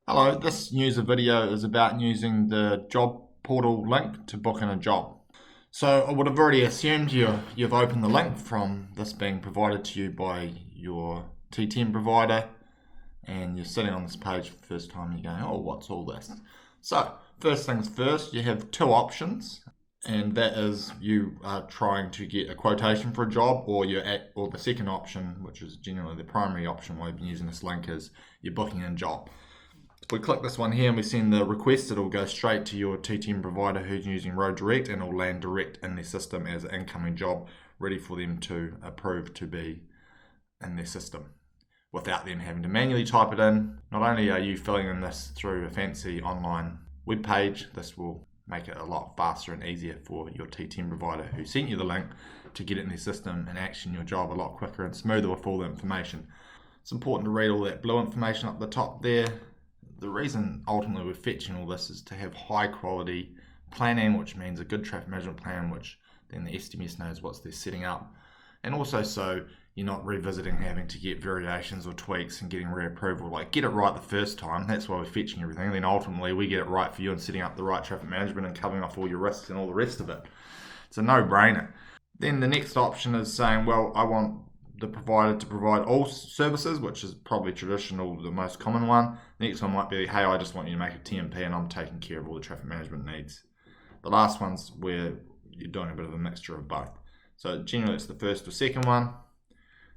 Hello, this news video is about using the job portal link to book in a job. So I would have already assumed you've opened the link from this being provided to you by your TTM provider, and you're sitting on this page for the first time and you're going, oh, what's all this? So first things first, you have two options, and that is you are trying to get a quotation for a job, or the second option, which is generally the primary option while you've been using this link, is you're booking a job. If we click this one here and we send the request, it'll go straight to your TTM provider who's using Road Direct, and it'll land direct in their system as an incoming job, ready for them to approve to be in their system without them having to manually type it in. Not only are you filling in this through a fancy online web page, this will make it a lot faster and easier for your TTM provider who sent you the link to get it in their system and action your job a lot quicker and smoother with all the information. It's important to read all that blue information up the top there. The reason ultimately we're fetching all this is to have high quality planning, which means a good traffic management plan, which then the STMS knows what they're setting up, and also so you're not revisiting having to get variations or tweaks and getting reapproval. Like, get it right the first time. That's why we're fetching everything. Then ultimately we get it right for you and setting up the right traffic management and covering off all your risks and all the rest of it. It's a no-brainer. Then the next option is saying, well, I want the provider to provide all services, which is probably traditional, the most common one. The next one might be, hey, I just want you to make a TMP and I'm taking care of all the traffic management needs. The last one's where you're doing a bit of a mixture of both. So generally it's the first or second one.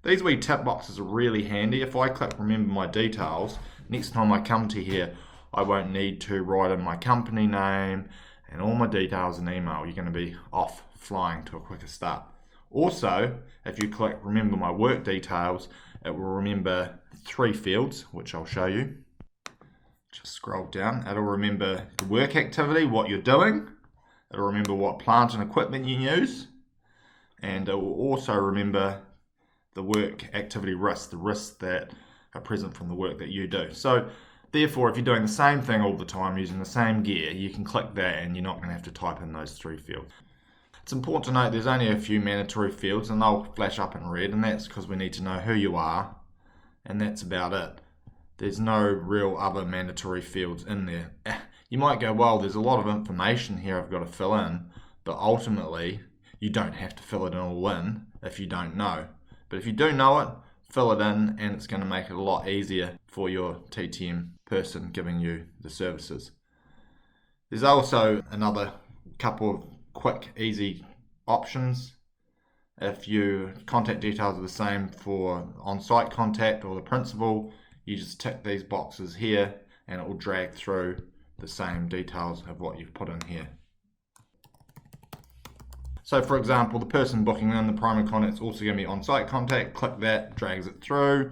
These wee tick boxes are really handy. If I click remember my details, next time I come to here, I won't need to write in my company name and all my details and email. You're going to be off flying to a quicker start. Also, if you click remember my work details, it will remember 3 fields, which I'll show you. Just scroll down. It'll remember the work activity, what you're doing. It'll remember what plant and equipment you use. And it will also remember the work activity risks, the risks that are present from the work that you do. So therefore, if you're doing the same thing all the time using the same gear, you can click that and you're not going to have to type in those 3 fields. It's important to note there's only a few mandatory fields and they'll flash up in red, and that's because we need to know who you are, and that's about it. There's no real other mandatory fields in there. You might go, well, there's a lot of information here I've got to fill in, but ultimately you don't have to fill it all in if you don't know. But if you do know it, fill it in, and it's going to make it a lot easier for your TTM person giving you the services. There's also another couple of quick, easy options. If your contact details are the same for on-site contact or the principal, you just tick these boxes here and it will drag through the same details of what you've put in here. So for example, the person booking in, the primary contact is also going to be on-site contact. Click that, drags it through.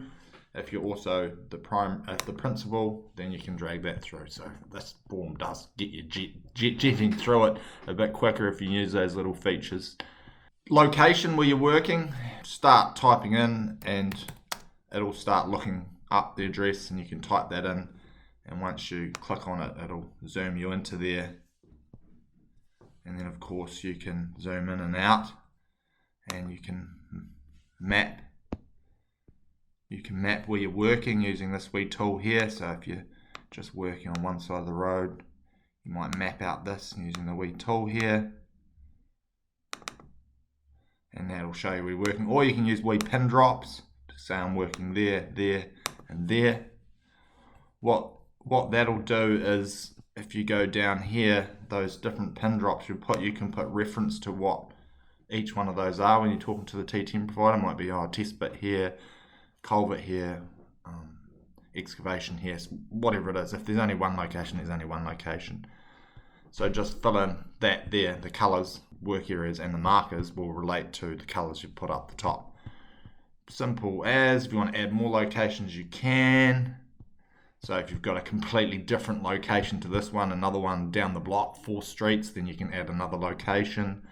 If you're also the principal, then you can drag that through. So this form does get you jetting through it a bit quicker if you use those little features. Location where you're working, start typing in and it'll start looking up the address, and you can type that in, and once you click on it, it'll zoom you into there. And then of course you can zoom in and out, and you can map. You can map where you're working using this wee tool here. So if you're just working on one side of the road, you might map out this using the wee tool here, and that'll show you where you're working. Or you can use wee pin drops to say I'm working there, there, and there. What that'll do is, if you go down here, those different pin drops you can put reference to what each one of those are when you're talking to the TTM provider. It might be, test bit here, culvert here, excavation here, whatever it is. If there's only one location, there's only one location. So just fill in that there. The colours, work areas and the markers will relate to the colours you put up the top. Simple as. If you want to add more locations, you can. So if you've got a completely different location to this one, another one down the block, 4 streets, then you can add another location.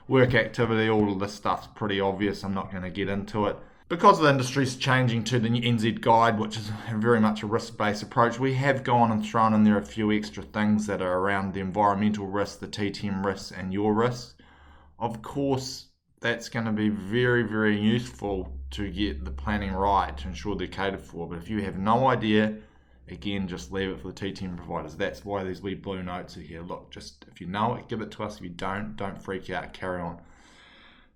Work activity, all of this stuff's pretty obvious. I'm not going to get into it. Because the industry's changing to the new NZ guide, which is very much a risk-based approach, we have gone and thrown in there a few extra things that are around the environmental risks, the TTM risks, and your risks. Of course, that's going to be very, very useful to get the planning right, to ensure they're catered for. But if you have no idea, again, just leave it for the TTM providers. That's why these wee blue notes are here. Look, just if you know it, give it to us. If you don't freak out, carry on.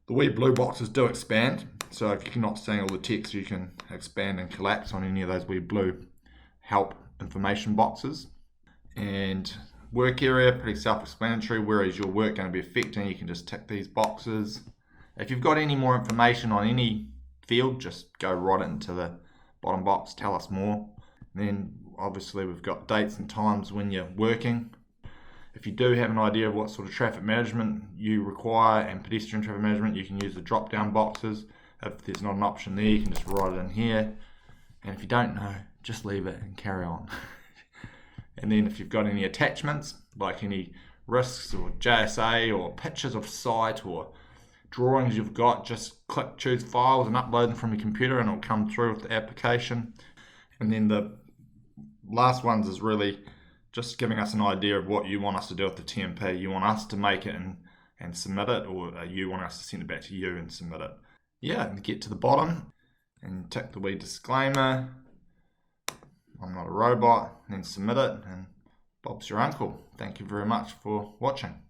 The wee blue boxes do expand, so if you're not seeing all the text, you can expand and collapse on any of those wee blue help information boxes. And work area, pretty self-explanatory. Where is your work going to be affecting? You can just tick these boxes. If you've got any more information on any field, just go right into the bottom box, tell us more. And then obviously we've got dates and times when you're working. If you do have an idea of what sort of traffic management you require and pedestrian traffic management, you can use the drop down boxes. If there's not an option there, you can just write it in here. And if you don't know, just leave it and carry on. And then if you've got any attachments, like any risks or JSA or pictures of site or drawings you've got, just choose files and upload them from your computer and it'll come through with the application. And then the last ones is really just giving us an idea of what you want us to do with the TMP. You want us to make it and submit it, or you want us to send it back to you and submit it. Yeah, and get to the bottom and tick the wee disclaimer. I'm not a robot, and then submit it, and Bob's your uncle. Thank you very much for watching.